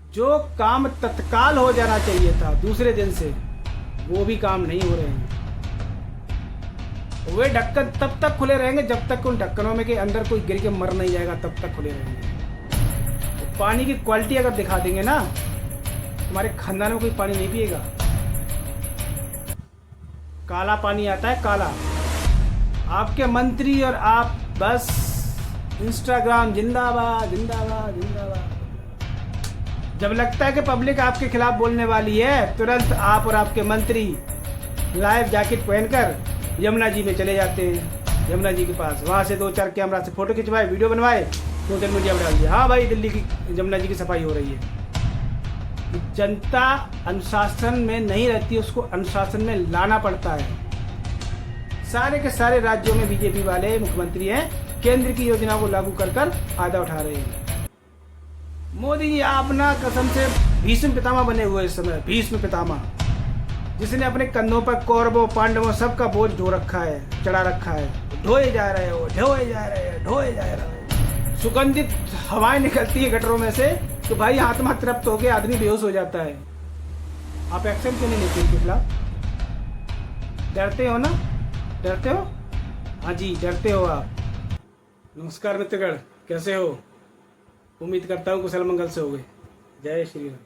जो काम तत्काल हो जाना चाहिए था दूसरे दिन से, वो भी काम नहीं हो रहे हैं। वे ढक्कन तब तक खुले रहेंगे जब तक उन ढक्कनों में के अंदर कोई गिर के मर नहीं जाएगा, तब तक खुले रहेंगे। तो पानी की क्वालिटी अगर दिखा देंगे ना, तुम्हारे खानदान में कोई पानी नहीं पिएगा। काला पानी आता है, काला। आपके मंत्री और आप बस इंस्टाग्राम जिंदाबाद जिंदाबाद जिंदाबाद। जब लगता है कि पब्लिक आपके खिलाफ बोलने वाली है, तुरंत आप और आपके मंत्री लाइव जैकेट पहनकर यमुना जी में चले जाते हैं, यमुना जी के पास। वहाँ से 2-4 कैमरा से फोटो खिंचवाए, वीडियो बनवाए, सोशल मीडिया में डाल दिया, हाँ भाई दिल्ली की यमुना जी की सफाई हो रही है। जनता अनुशासन में नहीं रहती, उसको अनुशासन में लाना पड़ता है। सारे के सारे राज्यों में बीजेपी वाले मुख्यमंत्री हैं, केंद्र की योजनाओं को लागू कर कर फायदा उठा रहे हैं। मोदी जी आप ना कसम से भीष्म पितामह बने हुए इस समय, भीष्म पितामह, जिसने अपने कंधों पर कौरवों पांडवों सबका बोझ ढो रखा है, चढ़ा रखा है। ढोए जा रहे हो, ढोए जा रहे हो, ढोए जा रहे हो। सुगंधित हवाएं निकलती है गटरों में से, तो भाई आत्मा तृप्त होकर आदमी बेहोश हो जाता है। आप एक्शन क्यों नहीं लेते इनके खिलाफ? डरते हो ना, डरते हो? हाँ जी डरते हो आप। नमस्कार मित्रगण, कैसे हो? उम्मीद करता हूँ कुशल मंगल से हो गए। जय श्री राम।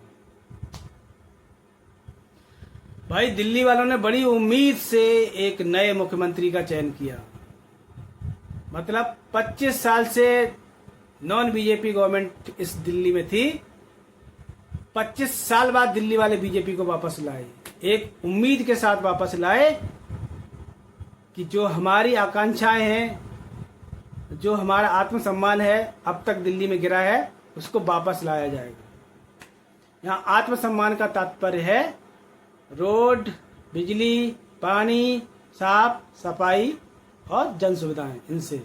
भाई दिल्ली वालों ने बड़ी उम्मीद से एक नए मुख्यमंत्री का चयन किया। मतलब 25 साल से नॉन बीजेपी गवर्नमेंट इस दिल्ली में थी। 25 साल बाद दिल्ली वाले बीजेपी को वापस लाए, एक उम्मीद के साथ वापस लाए कि जो हमारी आकांक्षाएं हैं, जो हमारा आत्मसम्मान है अब तक दिल्ली में गिरा है, उसको वापस लाया जाएगा। यहाँ आत्मसम्मान का तात्पर्य है रोड, बिजली, पानी, साफ सफाई और जन सुविधाएं। इनसे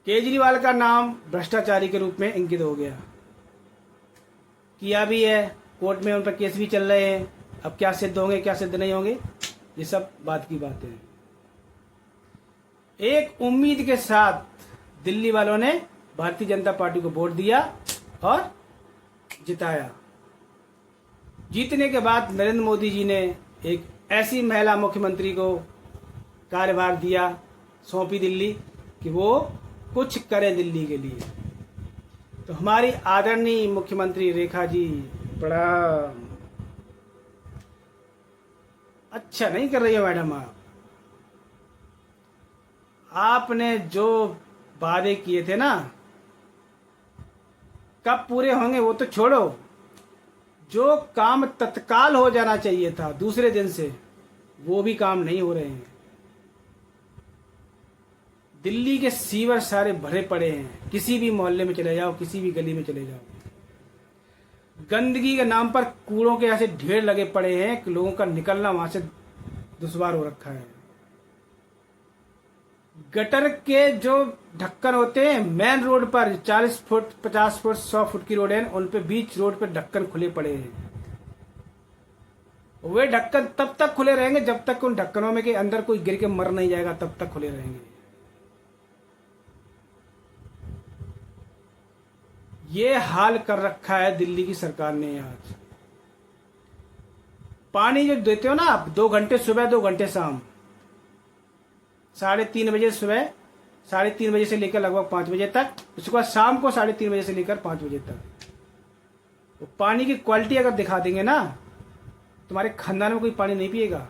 केजरीवाल का नाम भ्रष्टाचारी के रूप में अंकित हो गया, किया भी है, कोर्ट में उन पर केस भी चल रहे हैं। अब क्या सिद्ध होंगे क्या सिद्ध नहीं होंगे, ये सब बात की बातें हैं। एक उम्मीद के साथ दिल्ली वालों ने भारतीय जनता पार्टी को वोट दिया और जिताया। जीतने के बाद नरेंद्र मोदी जी ने एक ऐसी महिला मुख्यमंत्री को कार्यभार दिया, सौंपी दिल्ली, कि वो कुछ करे दिल्ली के लिए। तो हमारी आदरणीय मुख्यमंत्री रेखा जी, प्रणाम। अच्छा नहीं कर रही है मैडम आप। आपने जो वादे किए थे ना, कब पूरे होंगे वो तो छोड़ो, जो काम तत्काल हो जाना चाहिए था दूसरे दिन से, वो भी काम नहीं हो रहे हैं। दिल्ली के सीवर सारे भरे पड़े हैं, किसी भी मोहल्ले में चले जाओ, किसी भी गली में चले जाओ, गंदगी के नाम पर कूड़ों के ऐसे ढेर लगे पड़े हैं कि लोगों का निकलना वहां से दुश्वार हो रखा है। गटर के जो ढक्कन होते हैं मेन रोड पर, 40 फुट 50 फुट 100 फुट की रोड है, उन पे बीच रोड पे ढक्कन खुले पड़े हैं। वे ढक्कन तब तक खुले रहेंगे जब तक उन ढक्कनों में के अंदर कोई गिर के मर नहीं जाएगा, तब तक खुले रहेंगे। ये हाल कर रखा है दिल्ली की सरकार ने। आज पानी जो देते हो ना आप, 2 घंटे सुबह 2 घंटे शाम, 3:30 बजे सुबह, 3:30 बजे से लेकर लगभग 5 बजे तक, उसके बाद शाम को 3:30 बजे से लेकर 5 बजे तक। तो पानी की क्वालिटी अगर दिखा देंगे ना, तुम्हारे खानदान में कोई पानी नहीं पिएगा।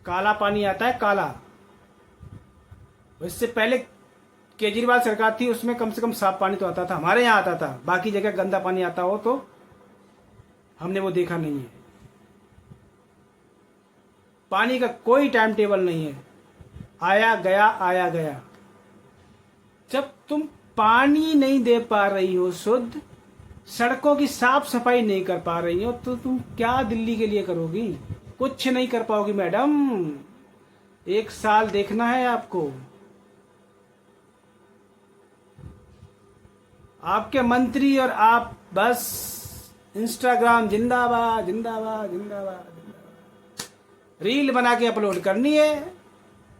काला पानी आता है, काला। इससे पहले केजरीवाल सरकार थी, उसमें कम से कम साफ पानी तो आता था, हमारे यहाँ आता था। बाकी जगह गंदा पानी आता हो तो हमने वो देखा नहीं है। पानी का कोई टाइम टेबल नहीं है, आया गया आया गया। जब तुम पानी नहीं दे पा रही हो शुद्ध, सड़कों की साफ सफाई नहीं कर पा रही हो, तो तुम क्या दिल्ली के लिए करोगी? कुछ नहीं कर पाओगी मैडम। 1 साल देखना है आपको। आपके मंत्री और आप बस इंस्टाग्राम जिंदाबाद जिंदाबाद जिंदाबाद, रील बना के अपलोड करनी है,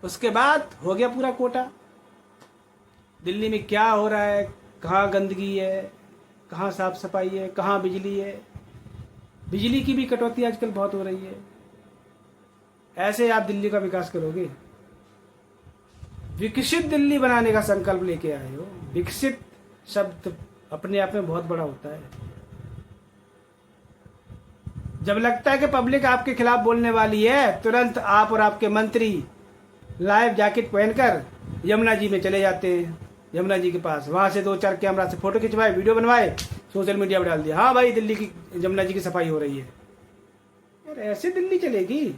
उसके बाद हो गया पूरा कोटा। दिल्ली में क्या हो रहा है, कहाँ गंदगी है, कहाँ साफ सफाई है, कहाँ बिजली है। बिजली की भी कटौती आजकल बहुत हो रही है। ऐसे आप दिल्ली का विकास करोगे? विकसित दिल्ली बनाने का संकल्प लेके आए हो। विकसित शब्द अपने आप में बहुत बड़ा होता है। जब लगता है कि पब्लिक आपके खिलाफ बोलने वाली है, तुरंत आप और आपके मंत्री लाइव जैकेट पहनकर यमुना जी में चले जाते हैं, यमुना जी के पास। वहां से 2-4 कैमरा से फोटो खिंचवाए, वीडियो बनवाए, सोशल मीडिया पर डाल दिया, हाँ भाई दिल्ली की यमुना जी की सफाई हो रही है। यार ऐसे दिल्ली चलेगी?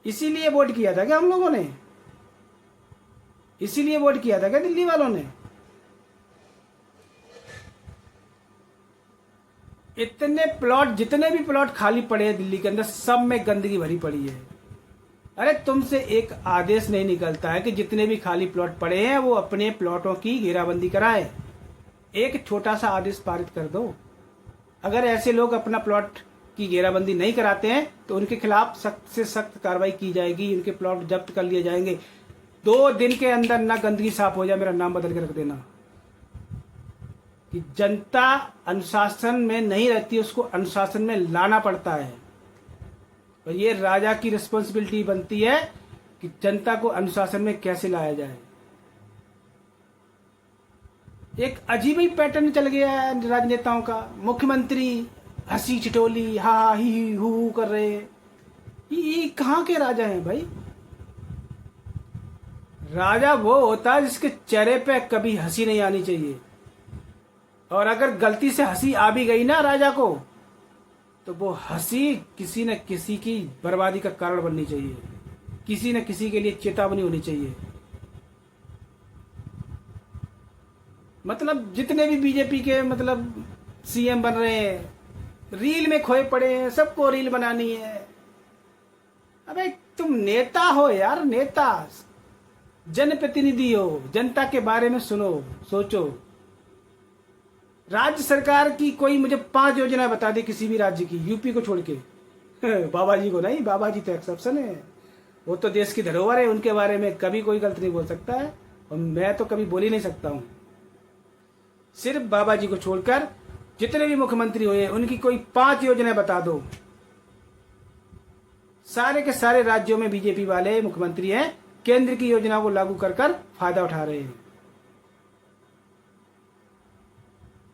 इसीलिए वोट किया था क्या हम लोगों ने? इसीलिए वोट किया था क्या दिल्ली वालों ने? इतने प्लॉट, जितने भी प्लॉट खाली पड़े हैं दिल्ली के अंदर, सब में गंदगी भरी पड़ी है। अरे तुमसे एक आदेश नहीं निकलता है कि जितने भी खाली प्लॉट पड़े हैं वो अपने प्लॉटों की घेराबंदी कराए। एक छोटा सा आदेश पारित कर दो। अगर ऐसे लोग अपना प्लॉट की घेराबंदी नहीं कराते हैं तो उनके खिलाफ सख्त से सख्त कार्रवाई की जाएगी, उनके प्लॉट जब्त कर लिए जाएंगे। 2 दिन के अंदर ना गंदगी साफ हो जाए, मेरा नाम बदल के रख देना। कि जनता अनुशासन में नहीं रहती, उसको अनुशासन में लाना पड़ता है। और ये राजा की रिस्पॉन्सिबिलिटी बनती है कि जनता को अनुशासन में कैसे लाया जाए। एक अजीब ही पैटर्न चल गया है राजनेताओं का। मुख्यमंत्री हंसी छिटोली हा हा ही हू कर रहे हैं। ये कहाँ के राजा हैं भाई? राजा वो होता है जिसके चेहरे पे कभी हंसी नहीं आनी चाहिए, और अगर गलती से हंसी आ भी गई ना राजा को, तो वो हंसी किसी न किसी की बर्बादी का कारण बननी चाहिए, किसी न किसी के लिए चेतावनी होनी चाहिए। मतलब जितने भी बीजेपी के मतलब सीएम बन रहे हैं, रील में खोए पड़े हैं, सबको रील बनानी है। अबे तुम नेता हो यार, नेता, जनप्रतिनिधि हो, जनता के बारे में सुनो, सोचो। राज्य सरकार की कोई मुझे 5 योजनाएं बता दी किसी भी राज्य की, यूपी को छोड़ के। बाबा जी को नहीं, बाबा जी तो एक्सेप्शन है, वो तो देश की धरोहर है, उनके बारे में कभी कोई गलत नहीं बोल सकता है, और मैं तो कभी बोल ही नहीं सकता हूं। सिर्फ बाबा जी को छोड़कर जितने भी मुख्यमंत्री हुए उनकी कोई 5 योजनाएं बता दो। सारे के सारे राज्यों में बीजेपी वाले मुख्यमंत्री हैं, केंद्र की योजनाओं को लागू कर कर फायदा उठा रहे हैं।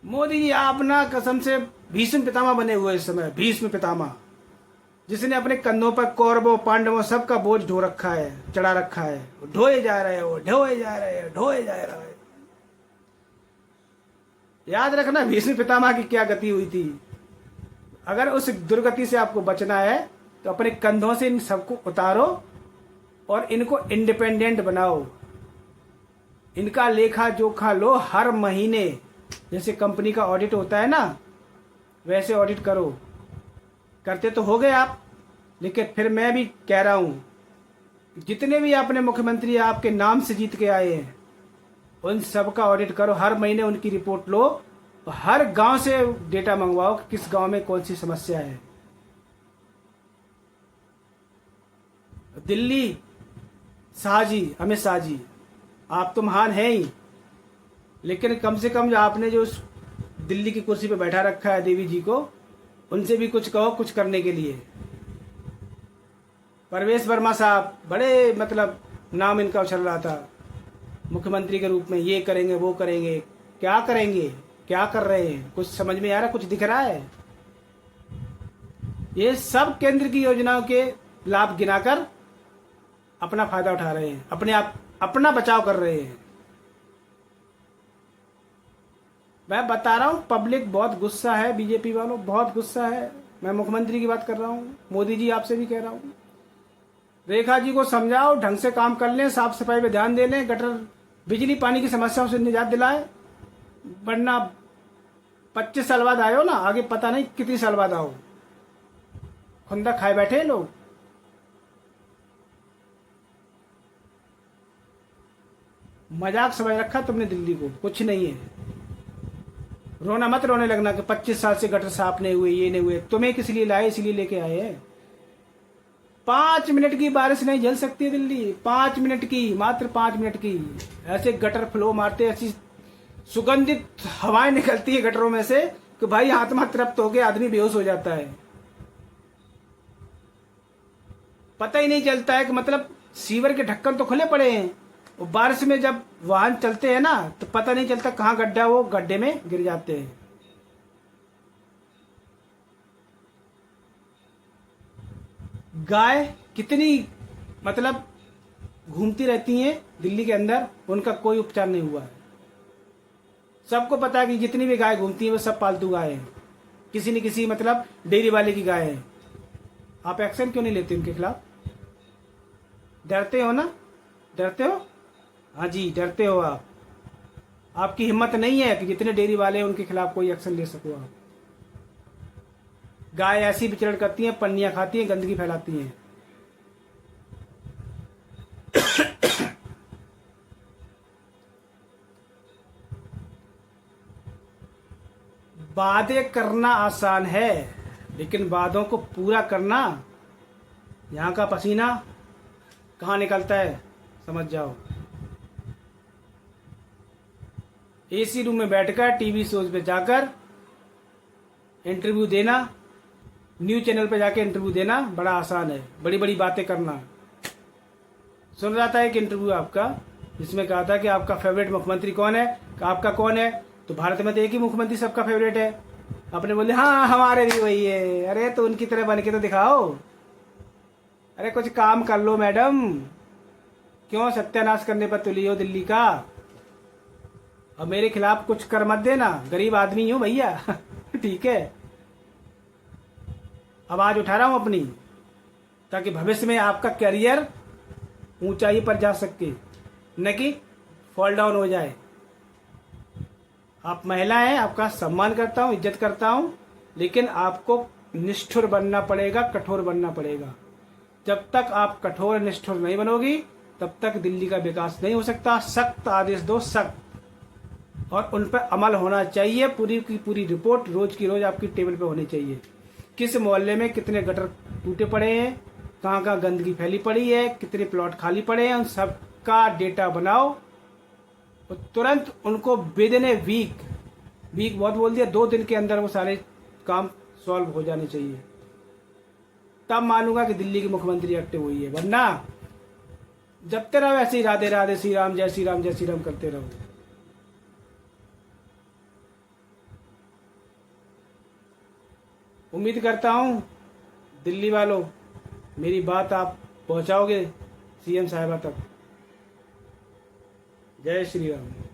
मोदी जी आप ना कसम से भीष्म पितामह बने हुए इस समय, भीष्म पितामह, जिसने अपने कंधों पर कौरवों पांडवों सबका बोझ ढो रखा है, चढ़ा रखा है। ढोए जा रहे हो, ढोए जा रहे हो, ढोए जा रहे हो। याद रखना भीष्म पितामह की क्या गति हुई थी। अगर उस दुर्गति से आपको बचना है तो अपने कंधों से इन सबको उतारो और इनको इंडिपेंडेंट बनाओ। इनका लेखा जोखा लो हर महीने, जैसे कंपनी का ऑडिट होता है ना, वैसे ऑडिट करो। करते तो हो गए आप, लेकिन फिर मैं भी कह रहा हूं जितने भी आपने मुख्यमंत्री आपके नाम से जीत के आए हैं उन सब का ऑडिट करो। हर महीने उनकी रिपोर्ट लो, हर गांव से डेटा मंगवाओ कि किस गांव में कौन सी समस्या है। दिल्ली शाहजी, अमित शाह जी, आप तो महान हैं ही, लेकिन कम से कम आपने जो उस दिल्ली की कुर्सी पे बैठा रखा है देवी जी को, उनसे भी कुछ कहो कुछ करने के लिए। परवेश वर्मा साहब, बड़े मतलब नाम इनका उछल रहा था मुख्यमंत्री के रूप में, ये करेंगे वो करेंगे। क्या करेंगे, क्या कर रहे हैं, कुछ समझ में आ रहा, कुछ दिख रहा है? ये सब केंद्र की योजनाओं के लाभ गिनाकर अपना फायदा उठा रहे हैं, अपने आप अपना बचाव कर रहे हैं। मैं बता रहा हूं पब्लिक बहुत गुस्सा है, बीजेपी वालों बहुत गुस्सा है। मैं मुख्यमंत्री की बात कर रहा हूं, मोदी जी आपसे भी कह रहा हूं, रेखा जी को समझाओ, ढंग से काम कर लें, साफ सफाई पे ध्यान दे लें, गटर बिजली पानी की समस्याओं से निजात दिलाएं। वरना 25 साल बाद आए हो ना, आगे पता नहीं कितनी साल बाद आओ, खुंदा खाए बैठे हैं लोग। मजाक समझ रखा तुमने दिल्ली को, कुछ नहीं है। रोना मत रोने लगना कि 25 साल से गटर साफ नहीं हुए, ये नहीं हुए। तुम्हें किस लिए लाए, इसलिए लेके आए हैं। 5 मिनट की बारिश नहीं झेल सकती दिल्ली, 5 मिनट की, मात्र 5 मिनट की। ऐसे गटर फ्लो मारते, ऐसी सुगंधित हवाएं निकलती है गटरों में से कि भाई आत्मा तृप्त होके आदमी बेहोश हो जाता है। पता ही नहीं चलता है कि मतलब सीवर के ढक्कन तो खुले पड़े हैं, और बारिश में जब वाहन चलते हैं ना तो पता नहीं चलता कहाँ गड्ढा, वो गड्ढे में गिर जाते हैं। गाय कितनी मतलब घूमती रहती हैं दिल्ली के अंदर, उनका कोई उपचार नहीं हुआ है। सबको पता है कि जितनी भी गाय घूमती हैं वो सब पालतू गाय हैं, किसी न किसी मतलब डेयरी वाले की गाय है। आप एक्शन क्यों नहीं लेते उनके खिलाफ? डरते हो ना? डरते हो? हाँ जी, डरते हो आप। आपकी हिम्मत नहीं है कि जितने डेयरी वाले हैं उनके खिलाफ कोई एक्शन ले सको आप। गाय ऐसी विचरण करती हैं, पन्नियां खाती हैं, गंदगी फैलाती हैं। वादे करना आसान है, लेकिन वादों को पूरा करना, यहाँ का पसीना कहाँ निकलता है समझ जाओ। एसी रूम में बैठकर टीवी शोज पे जाकर इंटरव्यू देना, न्यूज चैनल पे जाके इंटरव्यू देना बड़ा आसान है। बड़ी बड़ी बातें करना। सुन रहा था एक इंटरव्यू आपका, जिसमें कहा था कि आपका फेवरेट मुख्यमंत्री कौन है, आपका कौन है, तो भारत में तो एक ही मुख्यमंत्री सबका फेवरेट है। आपने बोले हाँ हमारे भी वही है। अरे तो उनकी तरह बन के तो दिखाओ। अरे कुछ काम कर लो मैडम, क्यों सत्यानाश करने पर तुली हो दिल्ली का। अब मेरे खिलाफ कुछ कर मत देना, गरीब आदमी हूं भैया। ठीक है, आवाज उठा रहा हूं अपनी, ताकि भविष्य में आपका करियर ऊंचाई पर जा सके, न कि फॉल डाउन हो जाए। आप महिला हैं, आपका सम्मान करता हूं, इज्जत करता हूं, लेकिन आपको निष्ठुर बनना पड़ेगा, कठोर बनना पड़ेगा। जब तक आप कठोर निष्ठुर नहीं बनोगी तब तक दिल्ली का विकास नहीं हो सकता। सख्त आदेश दो, सख्त, और उन पर अमल होना चाहिए। पूरी की पूरी रिपोर्ट रोज की रोज आपकी टेबल पे होनी चाहिए। किस मोहल्ले में कितने गटर टूटे पड़े हैं, कहाँ कहाँ गंदगी फैली पड़ी है, कितने प्लॉट खाली पड़े हैं, उन सबका डेटा बनाओ और तुरंत उनको विदिन ए वीक बहुत बोल दिया, 2 दिन के अंदर वो सारे काम सॉल्व हो जाने चाहिए। तब मानूंगा कि दिल्ली की मुख्यमंत्री एक्टिव हुई है, वरना जब तक रहो ऐसे ही राधे राधे श्री राम जय श्री राम जय श्री राम करते रहो। उम्मीद करता हूं दिल्ली वालों मेरी बात आप पहुंचाओगे सीएम साहिबा तक। जय श्री राम।